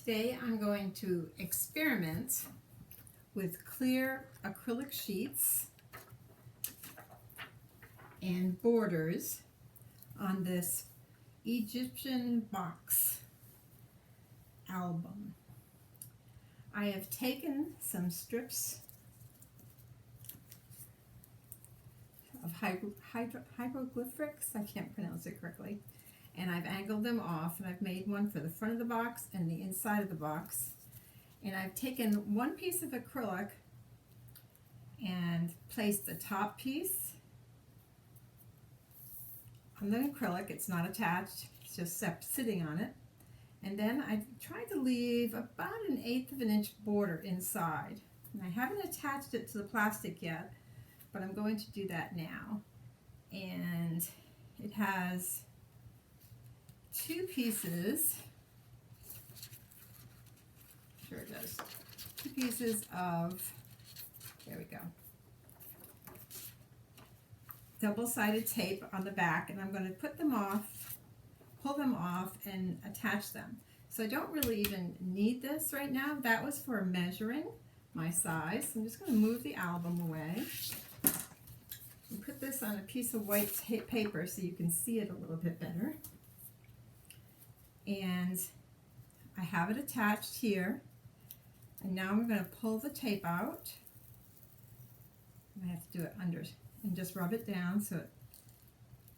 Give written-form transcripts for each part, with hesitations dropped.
Today I'm going to experiment with clear acrylic sheets and borders on this Egyptian box album. I have taken some strips of hieroglyphics, I can't pronounce it correctly, and I've angled them off, and I've made one for the front of the box and the inside of the box. And I've taken one piece of acrylic and placed the top piece on the acrylic. It's not attached, it's just sitting on it. And then I tried to leave about 1/8 of an inch border inside. And I haven't attached it to the plastic yet, but I'm going to do that now. And it has two pieces, sure it does, two pieces of, there we go, double-sided tape on the back, and I'm going to put them off, pull them off, and attach them. So I don't really even need this right now. That was for measuring my size. I'm just going to move the album away and put this on a piece of white paper so you can see it a little bit better. And I have it attached here, and now I'm going to pull the tape out. I have to do it under and just rub it down so it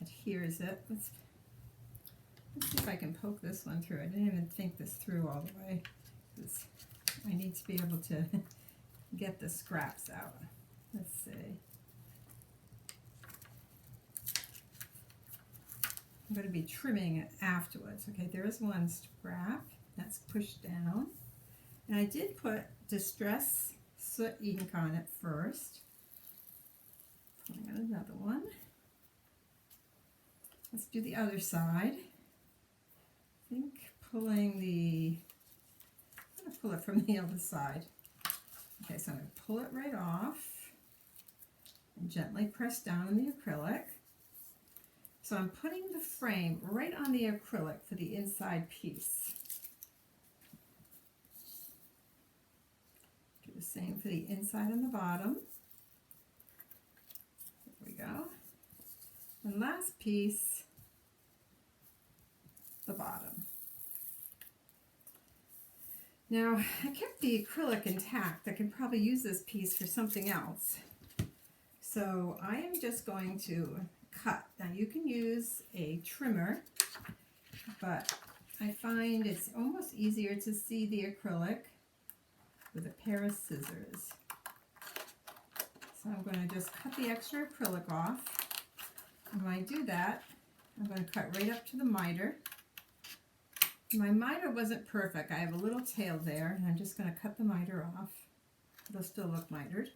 adheres it. Let's see if I can poke this one through. I didn't even think this through all the way. I need to be able to get the scraps out. Let's see. I'm going to be trimming it afterwards. Okay, there's one scrap that's pushed down. And I did put Distress soot ink on it first. Pulling out another one. Let's do the other side. I think I'm going to pull it from the other side. Okay, so I'm going to pull it right off and gently press down on the acrylic. So I'm putting the frame right on the acrylic for the inside piece. Do the same for the inside and the bottom. There we go. And last piece, the bottom. Now, I kept the acrylic intact. I could probably use this piece for something else. So I am just going to cut. Now you can use a trimmer, but I find it's almost easier to see the acrylic with a pair of scissors. So I'm going to just cut the extra acrylic off. And when I do that, I'm going to cut right up to the miter. My miter wasn't perfect. I have a little tail there, and I'm just going to cut the miter off. It'll still look mitered.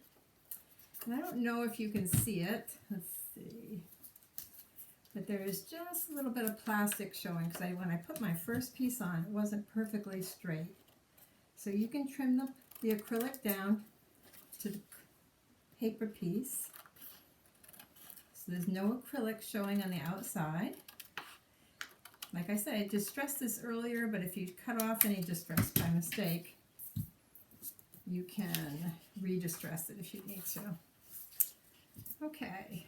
And I don't know if you can see it. Let's see. But there is just a little bit of plastic showing, because when I put my first piece on, it wasn't perfectly straight. So you can trim the acrylic down to the paper piece. So there's no acrylic showing on the outside. Like I said, I distressed this earlier, but if you cut off any distress by mistake, you can re-distress it if you need to. Okay.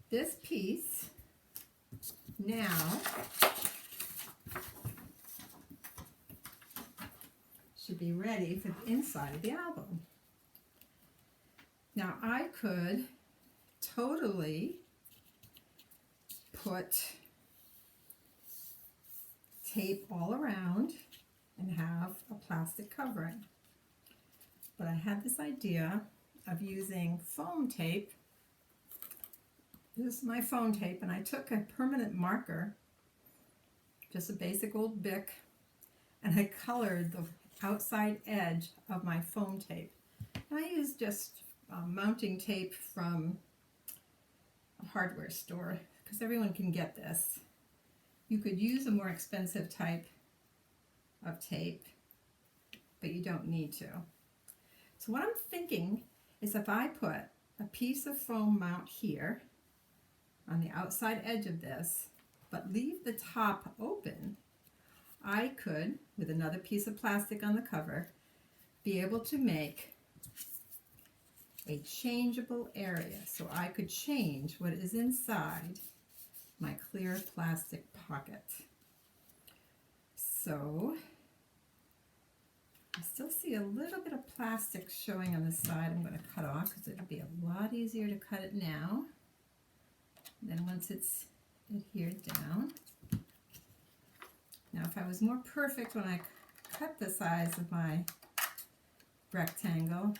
This piece now should be ready for the inside of the album. Now I could totally put tape all around and have a plastic covering, but I had this idea of using foam tape. This is my foam tape, and I took a permanent marker, just a basic old Bic, and I colored the outside edge of my foam tape. And I used just mounting tape from a hardware store, because everyone can get this. You could use a more expensive type of tape, but you don't need to. So what I'm thinking is, if I put a piece of foam mount here on the outside edge of this, but leave the top open, I could, with another piece of plastic on the cover, be able to make a changeable area. So I could change what is inside my clear plastic pocket. So I still see a little bit of plastic showing on the side. I'm going to cut off because it'll be a lot easier to cut it now. Then once it's adhered down. Now if I was more perfect when I cut the size of my rectangle,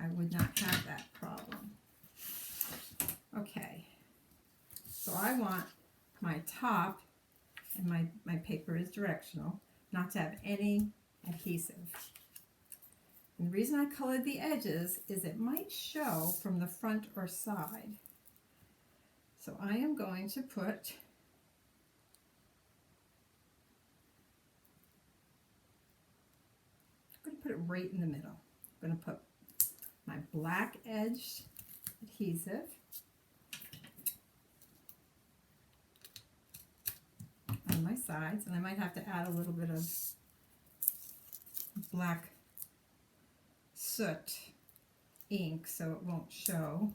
I would not have that problem. Okay, so I want my top, and my paper is directional, not to have any adhesive. And the reason I colored the edges is it might show from the front or side. So I am going to put it right in the middle. I'm going to put my black edge adhesive on my sides, and I might have to add a little bit of black soot ink so it won't show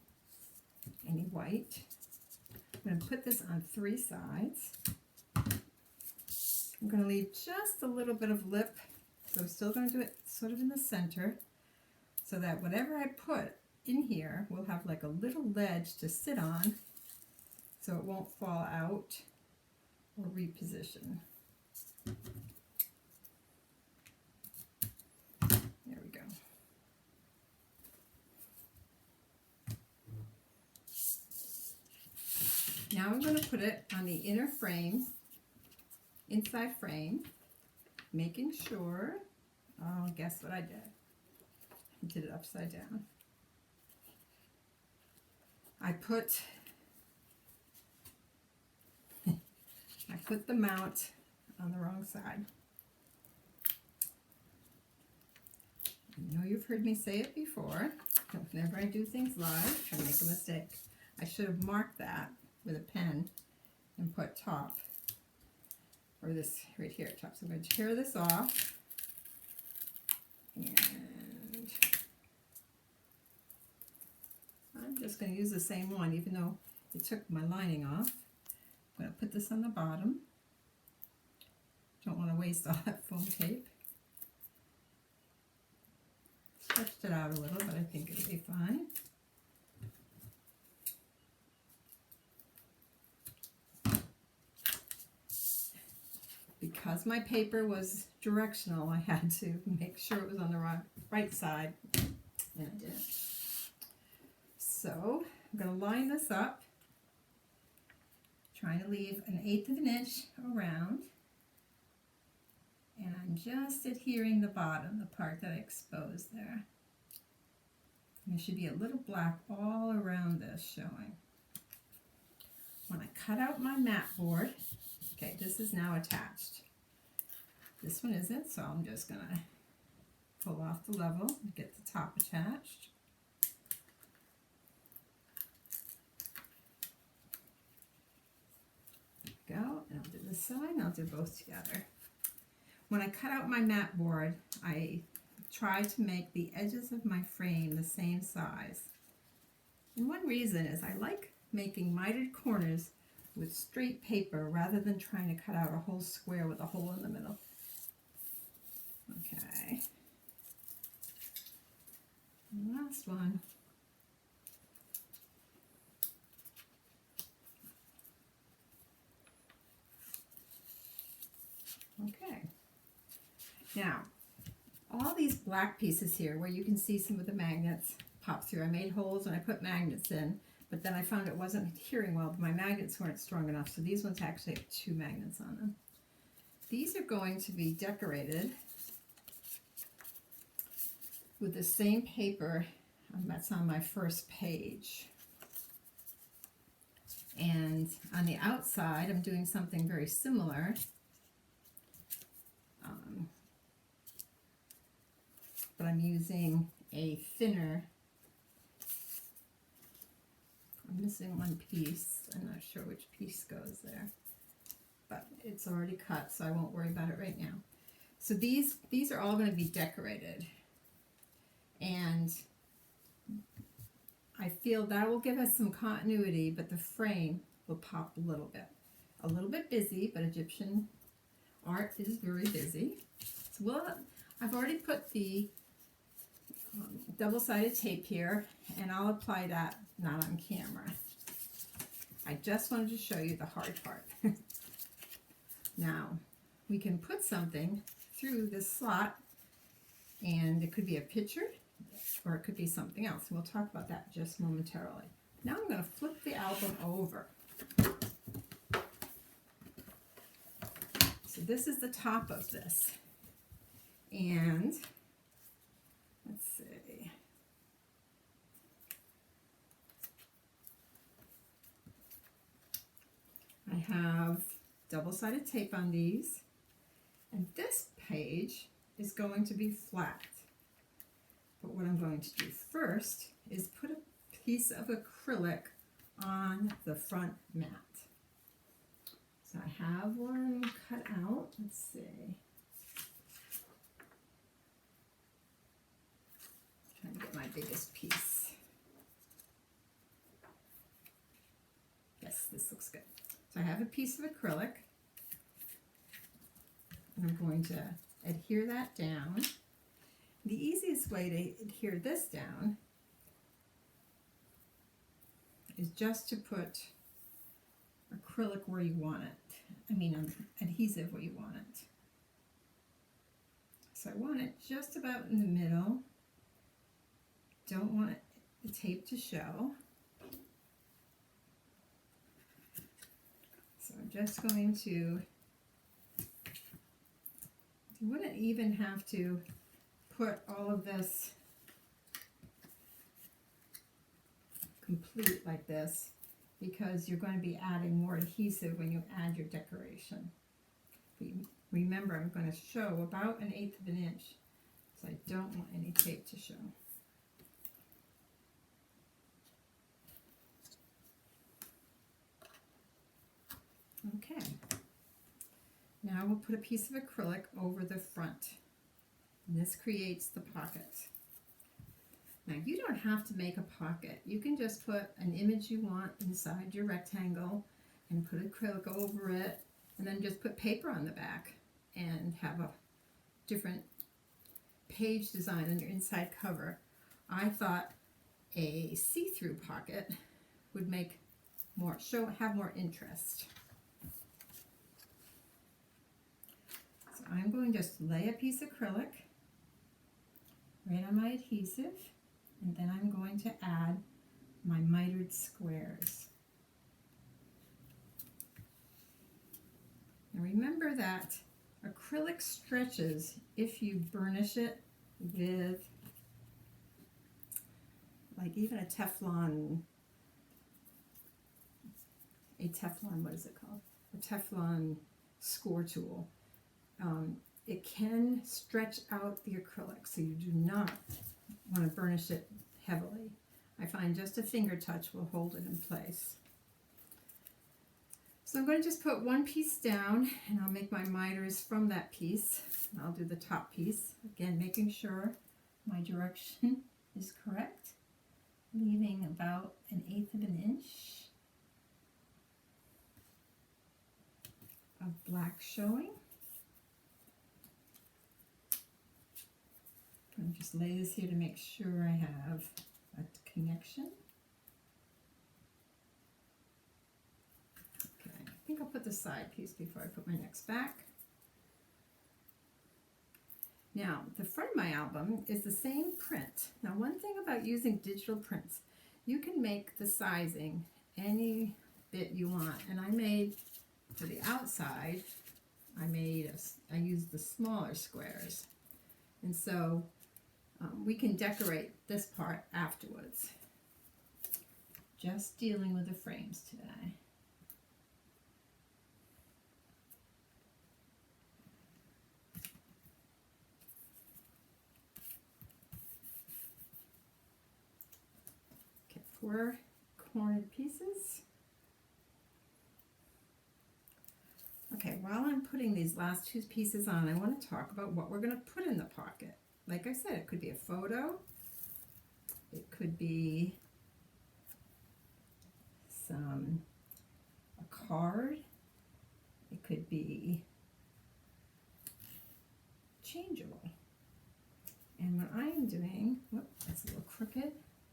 any white. I'm going to put this on 3 sides. I'm going to leave just a little bit of lip, so I'm still going to do it sort of in the center, so that whatever I put in here will have like a little ledge to sit on so it won't fall out or reposition. There we go. Now I'm going to put it on the inner frame, inside frame, making sure, oh, guess what I did? I did it upside down. I put the mount on the wrong side. I know you've heard me say it before. Whenever I do things live, I make a mistake. I should have marked that with a pen and put top, or this right here, top. So I'm going to tear this off, and I'm just going to use the same one, even though it took my lining off. I'm going to put this on the bottom. Don't want to waste all that foam tape. Stretched it out a little, but I think it'll be fine. Because my paper was directional, I had to make sure it was on the right side, and I did. So I'm going to line this up, trying to leave 1/8 of an inch around, and I'm just adhering the bottom, the part that I exposed there. And there should be a little black all around this showing. When I cut out my mat board, okay, this is now attached. This one isn't, so I'm just going to pull off the level and get the top attached. There we go, and I'll do this side, and I'll do both together. When I cut out my mat board, I try to make the edges of my frame the same size. And one reason is I like making mitered corners with straight paper rather than trying to cut out a whole square with a hole in the middle. Okay. And last one. Okay. Now, all these black pieces here where you can see some of the magnets pop through. I made holes and I put magnets in, but then I found it wasn't adhering well. My magnets weren't strong enough, so these ones actually have 2 magnets on them. These are going to be decorated with the same paper that's on my first page. And on the outside, I'm doing something very similar. But I'm using a thinner, I'm missing one piece, I'm not sure which piece goes there. but it's already cut, so I won't worry about it right now. So these are all going to be decorated, and I feel that will give us some continuity, but the frame will pop a little bit busy, but Egyptian art is very busy. So I've already put the double-sided tape here, and I'll apply that not on camera. I just wanted to show you the hard part. Now, we can put something through this slot, and it could be a picture, or it could be something else. We'll talk about that just momentarily. Now I'm going to flip the album over. So this is the top of this. And let's see. I have double-sided tape on these, and this page is going to be flat. But what I'm going to do first is put a piece of acrylic on the front mat. So I have one cut out. Let's see. Trying to get my biggest piece. Yes, this looks good. So I have a piece of acrylic, and I'm going to adhere that down. The easiest way to adhere this down is just to put acrylic where you want it. I mean, adhesive where you want it. So I want it just about in the middle. Don't want the tape to show. So I'm just going to, you wouldn't even have to put all of this complete like this, because you're going to be adding more adhesive when you add your decoration. Remember, I'm going to show about 1/8 of an inch, so I don't want any tape to show. Okay, now we'll put a piece of acrylic over the front, and this creates the pocket. Now you don't have to make a pocket. You can just put an image you want inside your rectangle and put acrylic over it, and then just put paper on the back and have a different page design on your inside cover. I thought a see-through pocket would make have more interest. So I'm going to just lay a piece of acrylic right on my adhesive, and then I'm going to add my mitered squares. Now remember that acrylic stretches if you burnish it with like even a Teflon, what is it called? A Teflon score tool. It can stretch out the acrylic, so you do not want to burnish it heavily. I find just a finger touch will hold it in place. So I'm going to just put one piece down, and I'll make my miters from that piece. And I'll do the top piece, again making sure my direction is correct, leaving about 1/8 of an inch of black showing. I'll just lay this here to make sure I have a connection. Okay, I think I'll put the side piece before I put my next back. Now, the front of my album is the same print. Now, one thing about using digital prints, you can make the sizing any bit you want. And I made, for the outside, I used the smaller squares. And so we can decorate this part afterwards. Just dealing with the frames today. Okay, 4 cornered pieces. A Okay, while I'm putting these last two pieces on, I want to talk about what we're going to put in the pocket. Like I said, it could be a photo, it could be a card, it could be changeable. And what I am doing, whoop, that's a little crooked.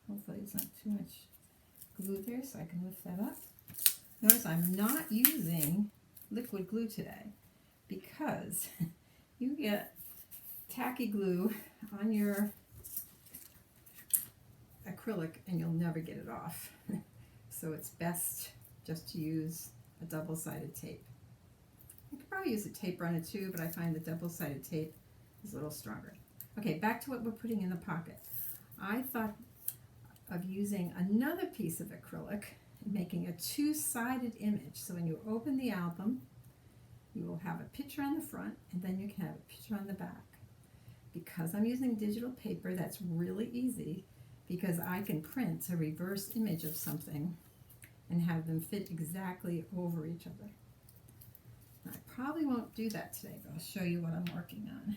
Hopefully there's not too much glue there so I can lift that up. Notice I'm not using liquid glue today because you get tacky glue on your acrylic and you'll never get it off. So it's best just to use a double-sided tape. You could probably use a tape runner too, but I find the double-sided tape is a little stronger. Okay, back to what we're putting in the pocket. I thought of using another piece of acrylic and making a two-sided image. So when you open the album, you will have a picture on the front and then you can have a picture on the back. Because I'm using digital paper, that's really easy because I can print a reverse image of something and have them fit exactly over each other. I probably won't do that today, but I'll show you what I'm working on.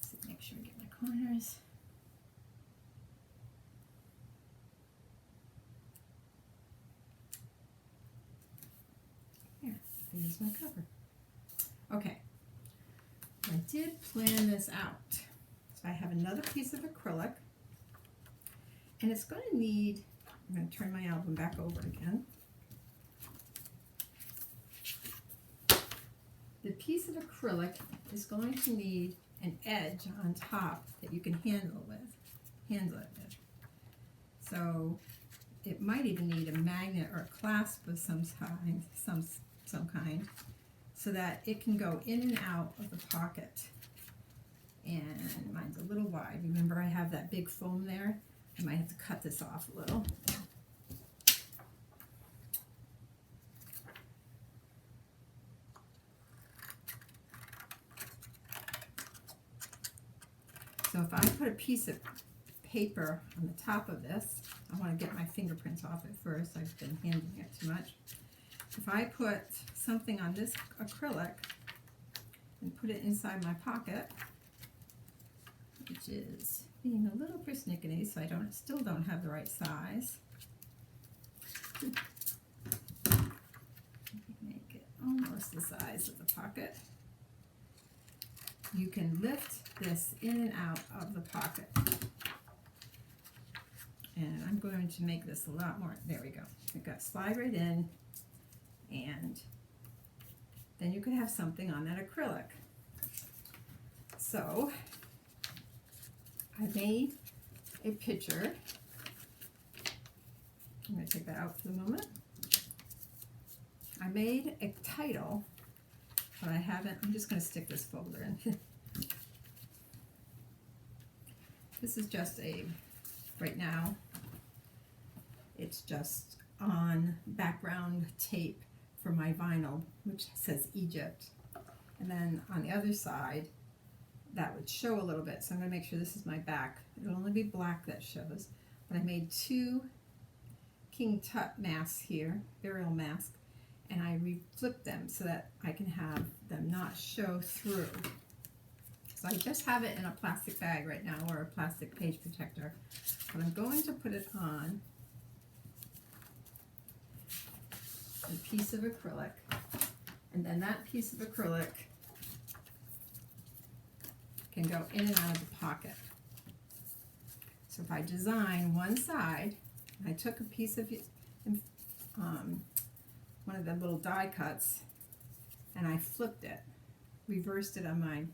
So make sure I get my corners. Here, there's my cover. Okay, I did plan this out. So I have another piece of acrylic, and it's going to need, I'm going to turn my album back over again. The piece of acrylic is going to need an edge on top that you can handle it with. So it might even need a magnet or a clasp of some kind, so that it can go in and out of the pocket. And mine's a little wide. Remember, I have that big foam there. I might have to cut this off a little. So if I put a piece of paper on the top of this, I want to get my fingerprints off it first. I've been handling it too much. If I put something on this acrylic and put it inside my pocket, which is being a little persnickety, so I still don't have the right size. Make it almost the size of the pocket. You can lift this in and out of the pocket. And I'm going to make this a lot more, there we go. We've got slide right in, and then you could have something on that acrylic. So I made a picture. I'm going to take that out for the moment. I made a title, but I haven't, I'm just going to stick this folder in. This is just right now, it's just on background tape for my vinyl, which says Egypt. And then on the other side, that would show a little bit. So I'm going to make sure this is my back. It'll only be black that shows. But I made two King Tut masks here, burial masks, and I flipped them so that I can have them not show through. So I just have it in a plastic bag right now, or a plastic page protector. But I'm going to put it on a piece of acrylic, and then that piece of acrylic can go in and out of the pocket. So if I design one side, I took a piece of one of the little die cuts and I flipped it, reversed it on my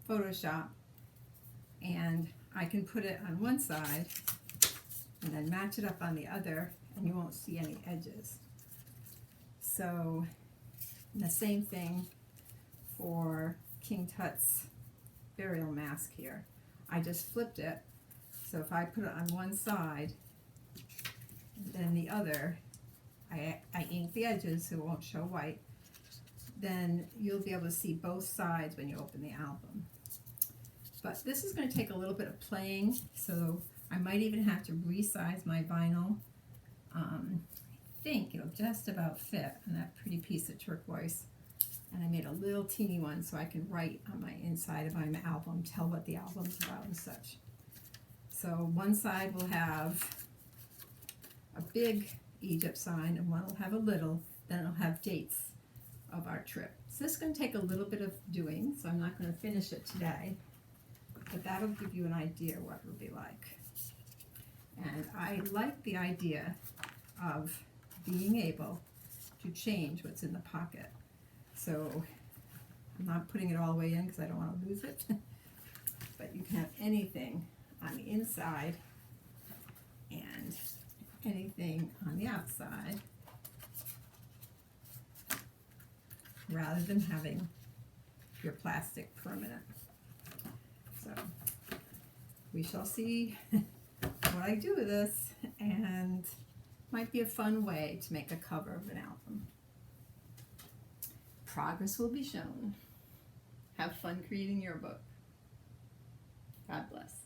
Photoshop, and I can put it on one side and then match it up on the other, and you won't see any edges. So the same thing for King Tut's burial mask here. I just flipped it, so if I put it on one side, then the other, I ink the edges so it won't show white, then you'll be able to see both sides when you open the album. But this is going to take a little bit of playing, so I might even have to resize my vinyl think it'll just about fit on that pretty piece of turquoise. And I made a little teeny one so I can write on my inside of my album, tell what the album's about and such. So one side will have a big Egypt sign and one will have a little, then it'll have dates of our trip. So this is going to take a little bit of doing, so I'm not going to finish it today, but that'll give you an idea what it'll be like. And I like the idea of being able to change what's in the pocket. So I'm not putting it all the way in because I don't want to lose it, but you can have anything on the inside and anything on the outside, rather than having your plastic permanent. So we shall see what I do with this, and might be a fun way to make a cover of an album. Progress will be shown. Have fun creating your book. God bless.